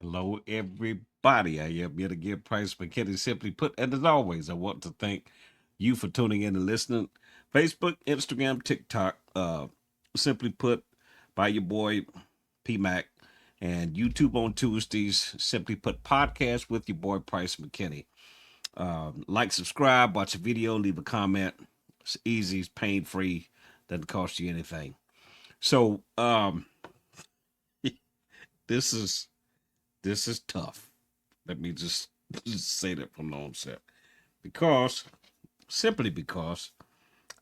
Hello, everybody. I am yet again, Price McKinney, simply put. And as always, I want to thank you for tuning in and listening. Facebook, Instagram, TikTok, simply put, by your boy P Mac, and YouTube on Tuesdays, simply put, podcast with your boy Price McKinney. Like, subscribe, watch a video, leave a comment. It's easy, it's pain free, doesn't cost you anything. So, this is this is tough. Let me just say that from the onset. Because, simply because,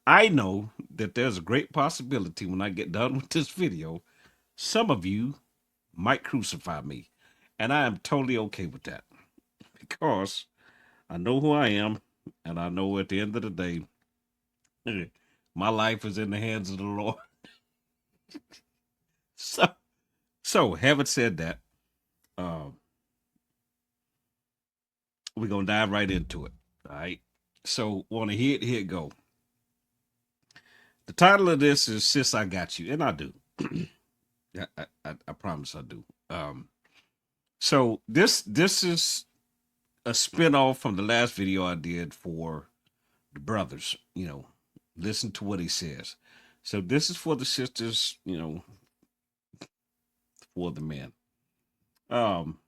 I know that there's a great possibility when I get done with this video, some of you might crucify me. And I am totally okay with that. Because I know who I am, and I know at the end of the day, my life is in the hands of the Lord. So, having said that, uh, we're gonna dive right into it. All right. So, want to here it go. The title of this is "Sis, I Got You," and I do. I promise I do. So this is a spinoff from the last video I did for the brothers. Listen to what he says. So this is for the sisters. For the men. Um,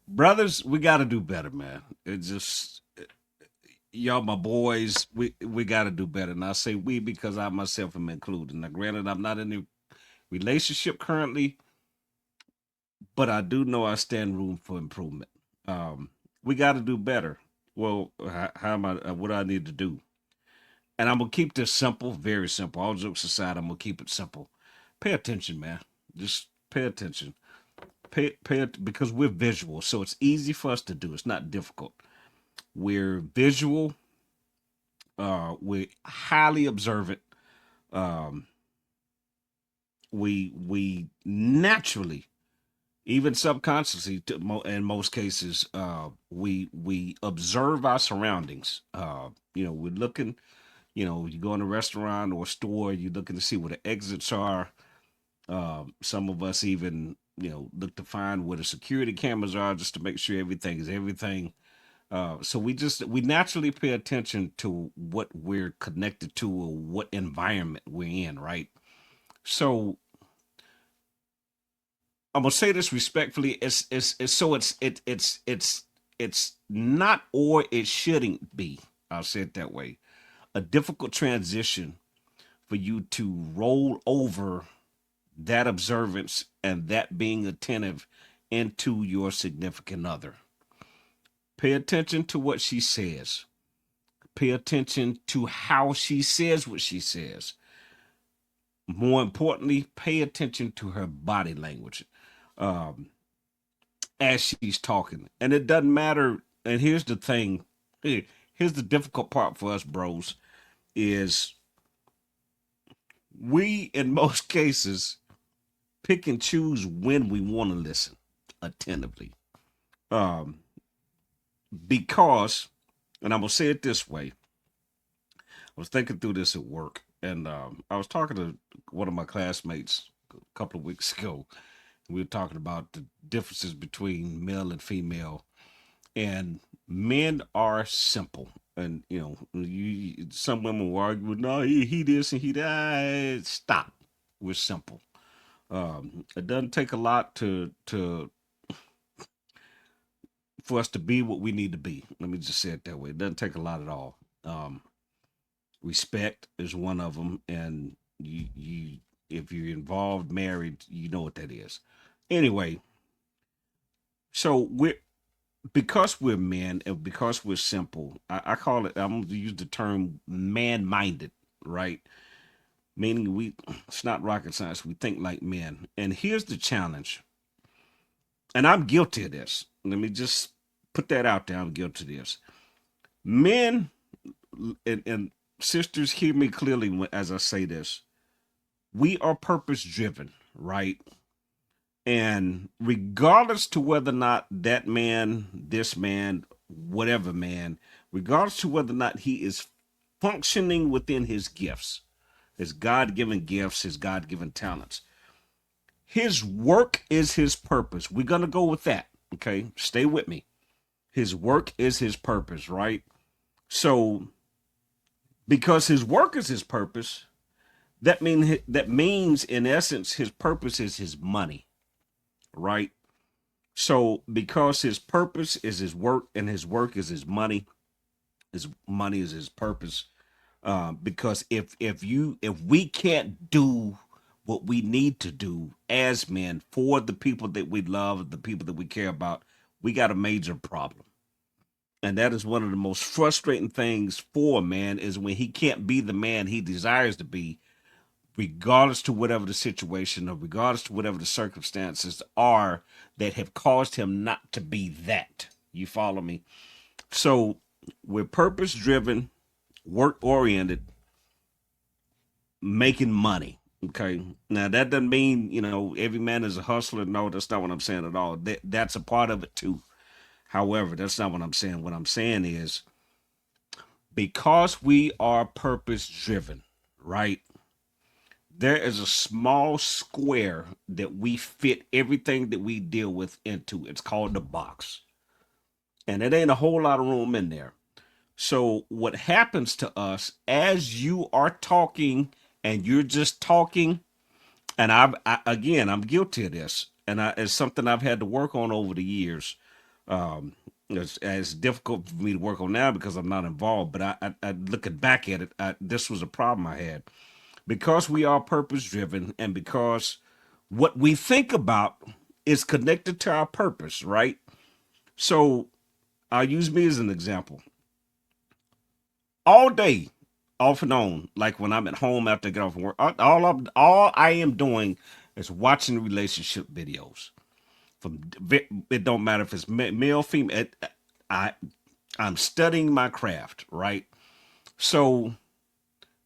Brothers, we got to do better, man. It just y'all, my boys, we got to do better. And I say we because I myself am included. Now, granted, I'm not in a relationship currently, but I do know I stand room for improvement. We got to do better. Well, how am I? What do I need to do? And I'm gonna keep this simple, very simple. All jokes aside, I'm gonna keep it simple. Pay attention, man. Just pay attention. Pay it because we're visual, so it's easy for us to do. It's not difficult. We're visual. We're highly observant. Um, we naturally, even subconsciously, in most cases, we observe our surroundings. We're looking. You go in a restaurant or a store, you're looking to see where the exits are. Some of us even, look to find where the security cameras are just to make sure everything is everything. So we naturally pay attention to what we're connected to or what environment we're in, right? So I'm gonna say this respectfully. It's not, or it shouldn't be. I'll say it that way. A difficult transition for you to roll over that observance and that being attentive into your significant other. Pay attention to what she says. Pay attention to how she says what she says. More importantly, pay attention to her body language as she's talking. And it doesn't matter. And here's the thing. Here's the difficult part for us, bros, is we, in most cases, pick and choose when we want to listen attentively. Um, because, and I'm gonna say it this way. I was thinking through this at work, and I was talking to one of my classmates a couple of weeks ago. We were talking about the differences between male and female, and men are simple. And some women will argue, no, he this and he that. Stop. We're simple. It doesn't take a lot to for us to be what we need to be. Let me just say it that way. It doesn't take a lot at all. Um, Respect is one of them, and you if you're involved, married, you know what that is. Anyway, so because we're men and because we're simple, I call it. I'm going to use the term man-minded, right? Meaning it's not rocket science. We think like men. And here's the challenge. And I'm guilty of this. Let me just put that out there. I'm guilty of this. Men and sisters, hear me clearly as I say this. We are purpose driven, right? And regardless to whether or not that man, this man, whatever man, regardless to whether or not he is functioning within his gifts, his God given gifts, his God given talents, His work is his purpose. We're going to go with that. Okay. Stay with me. His work is his purpose, right? So, because his work is his purpose, that means in essence his purpose is his money, right? So, because his purpose is his work and his work is his money is his purpose. Because if we can't do what we need to do as men for the people that we love, the people that we care about, we got a major problem. And that is one of the most frustrating things for a man is when he can't be the man he desires to be, regardless to whatever the situation or regardless to whatever the circumstances are that have caused him not to be that. You follow me? So we're purpose driven, work oriented, making money. Okay. Now that doesn't mean, every man is a hustler. No, that's not what I'm saying at all. That's a part of it too. However, that's not what I'm saying. What I'm saying is because we are purpose driven, right? There is a small square that we fit everything that we deal with into. It's called the box. And it ain't a whole lot of room in there. So what happens to us as you are talking and you're just talking, and again, I'm guilty of this, and it's something I've had to work on over the years. It's difficult for me to work on now because I'm not involved, but I looking back at it, this was a problem I had because we are purpose driven, and because what we think about is connected to our purpose, right? So I'll use me as an example. All day, off and on, like when I'm at home after I get off from work, all I am doing is watching relationship videos. From it don't matter if it's male, female. I I'm studying my craft, right? So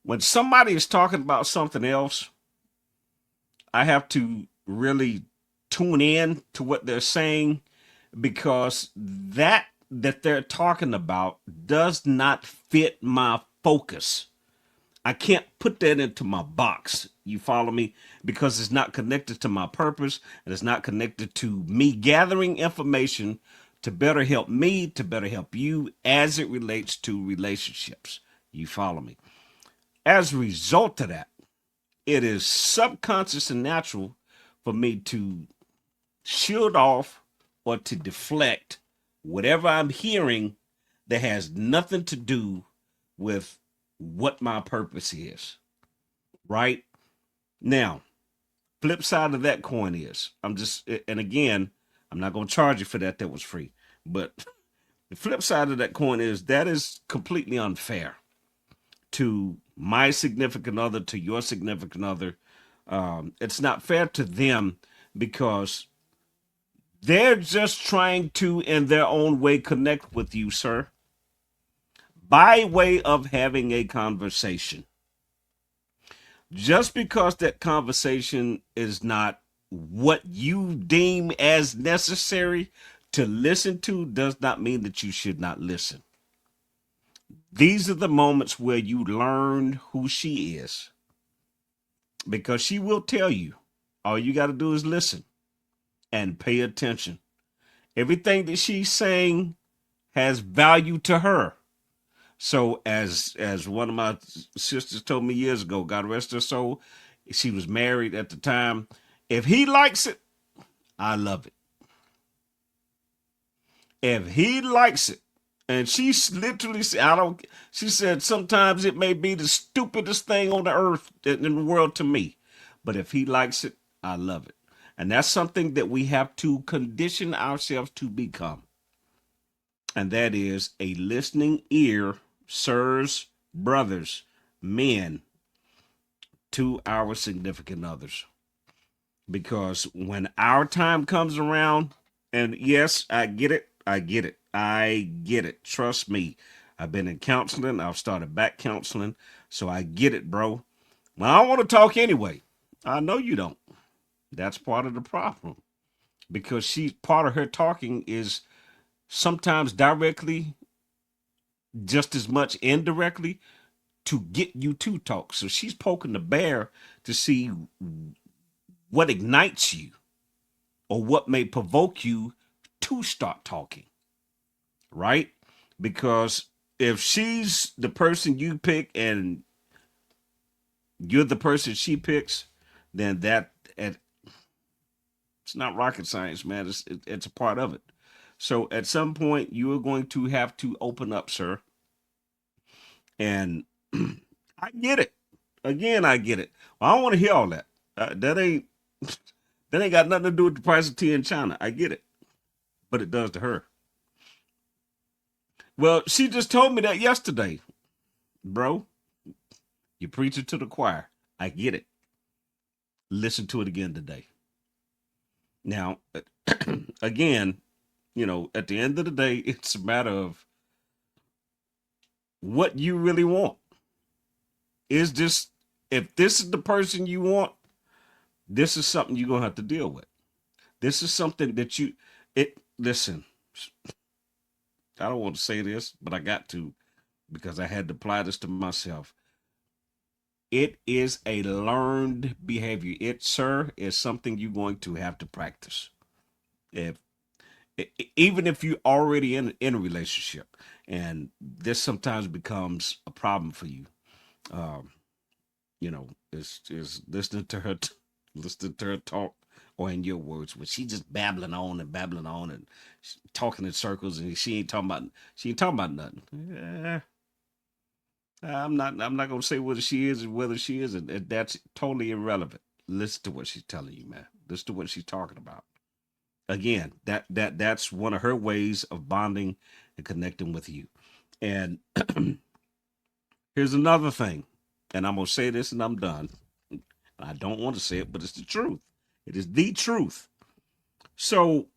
when somebody is talking about something else, I have to really tune in to what they're saying because that they're talking about does not fit my focus. I can't put that into my box. You follow me? Because it's not connected to my purpose and it's not connected to me gathering information to better help me, to better help you as it relates to relationships. You follow me? As a result of that, it is subconscious and natural for me to shield off or to deflect whatever I'm hearing that has nothing to do with what my purpose is. Right? Now, flip side of that coin is and again, I'm not going to charge you for that. That was free. But the flip side of that coin is that is completely unfair to my significant other, to your significant other. It's not fair to them because they're just trying to, in their own way, connect with you, sir, by way of having a conversation. Just because that conversation is not what you deem as necessary to listen to does not mean that you should not listen. These are the moments where you learn who she is because she will tell you. All you got to do is listen and pay attention. Everything that she's saying has value to her. So as one of my sisters told me years ago, God rest her soul, she was married at the time. If he likes it, I love it. If he likes it, and she literally said, I don't, she said, sometimes it may be the stupidest thing on the earth in the world to me. But if he likes it, I love it. And that's something that we have to condition ourselves to become. And that is a listening ear, sirs, brothers, men, to our significant others. Because when our time comes around, and yes, I get it, I get it, I get it. Trust me, I've been in counseling, I've started back counseling, so I get it, bro. Well, I don't want to talk anyway. I know you don't. That's part of the problem. Because part of her talking is sometimes directly, just as much indirectly, to get you to talk. So she's poking the bear to see what ignites you or what may provoke you to start talking, right? Because if she's the person you pick and you're the person she picks, then it's not rocket science, man. It's a part of it. So at some point, you are going to have to open up, sir. And I get it. Again, I get it. Well, I don't want to hear all that. That ain't got nothing to do with the price of tea in China. I get it, but it does to her. Well, she just told me that yesterday, bro. You preach it to the choir. I get it. Listen to it again today. Now, again, at the end of the day, it's a matter of what you really want. Is this, if this is the person you want, this is something you're going to have to deal with. This is something that listen, I don't want to say this, but I got to because I had to apply this to myself. It is a learned behavior. It, sir, is something you're going to have to practice. If Even if you're already in a relationship, and this sometimes becomes a problem for you, um, is listening to her talk, or in your words, when she just babbling on and talking in circles, and she ain't talking about nothing. Yeah, I'm not gonna say whether she is or whether she isn't. That's totally irrelevant. Listen to what she's telling you, man. Listen to what she's talking about. Again, that's one of her ways of bonding and connecting with you. And here's another thing, and I'm gonna say this and I'm done. I don't want to say it, but it's the truth. It is the truth. So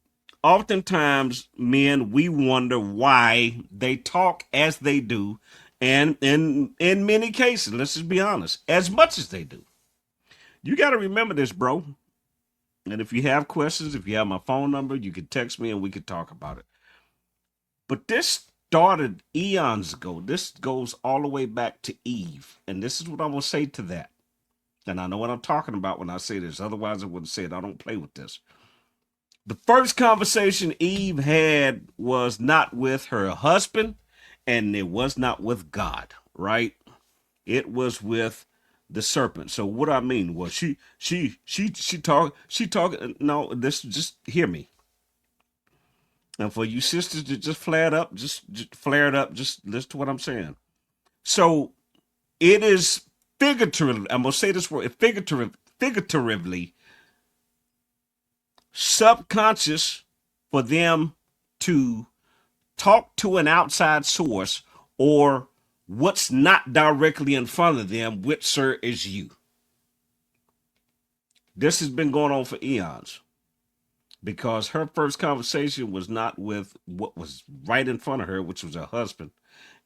oftentimes, men, we wonder why they talk as they do, and in many cases, let's just be honest, as much as they do. You got to remember this, bro. And if you have questions, if you have my phone number, you can text me and we can talk about it. But this started eons ago. This goes all the way back to Eve. And this is what I'm going to say to that. And I know what I'm talking about when I say this. Otherwise, I wouldn't say it. I don't play with this. The first conversation Eve had was not with her husband, and it was not with God, right? It was with the serpent. So what I mean was she talk. No, this, just hear me. And for you sisters that just flared up, just flare it up, just listen to what I'm saying. So it is figuratively, I'm gonna say this word, figuratively subconscious for them to talk to an outside source or what's not directly in front of them, which, sir, is you. This has been going on for eons because her first conversation was not with what was right in front of her, which was her husband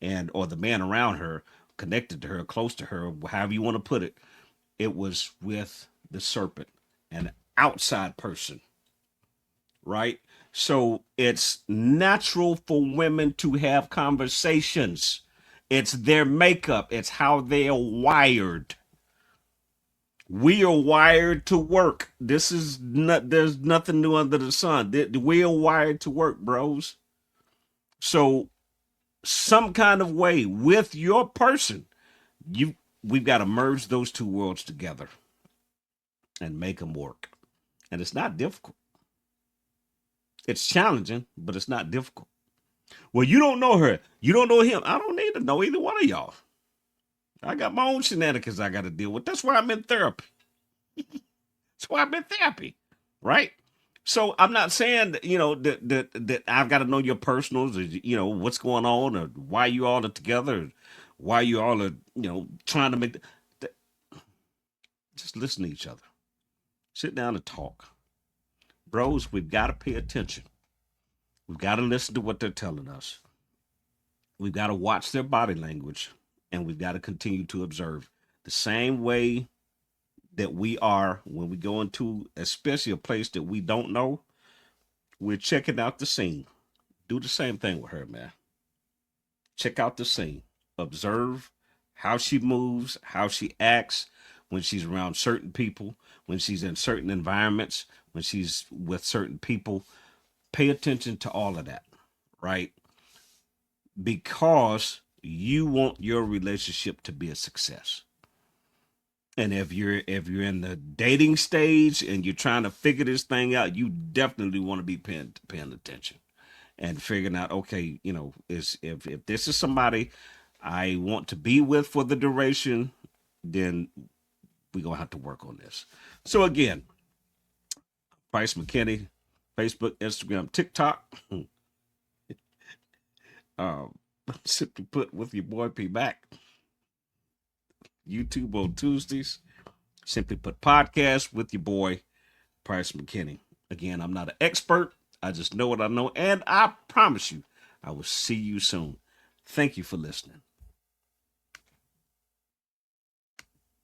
and or the man around her, connected to her, close to her, however you want to put it. It was with the serpent, an outside person, right? So it's natural for women to have conversations. It's their makeup, it's how they are wired. We are wired to work. This is not, there's nothing new under the sun. We are wired to work, bros. So some kind of way with your person, you we've got to merge those two worlds together and make them work. And it's not difficult. It's challenging, but it's not difficult. Well, you don't know her. You don't know him. I don't need to know either one of y'all. I got my own shenanigans I got to deal with. That's why I'm in therapy. That's why I'm in therapy, right? So I'm not saying that, that I've got to know your personals, or, what's going on, or why you all are together, or why you all are, trying to make. Just listen to each other. Sit down and talk, bros. We've got to pay attention. We've got to listen to what they're telling us. We've got to watch their body language, and we've got to continue to observe the same way that we are when we go into, especially a place that we don't know. We're checking out the scene. Do the same thing with her, man. Check out the scene. Observe how she moves, how she acts, when she's around certain people, when she's in certain environments, when she's with certain people. Pay attention to all of that, right? Because you want your relationship to be a success. And if you're in the dating stage and you're trying to figure this thing out, you definitely want to be paying attention and figuring out, okay, is if this is somebody I want to be with for the duration, then we're gonna have to work on this. So again, Price McKinney, Facebook, Instagram, TikTok. um, Simply put, with your boy P Mac. YouTube on Tuesdays. Simply put, podcast with your boy Price McKinney. Again, I'm not an expert. I just know what I know, and I promise you, I will see you soon. Thank you for listening.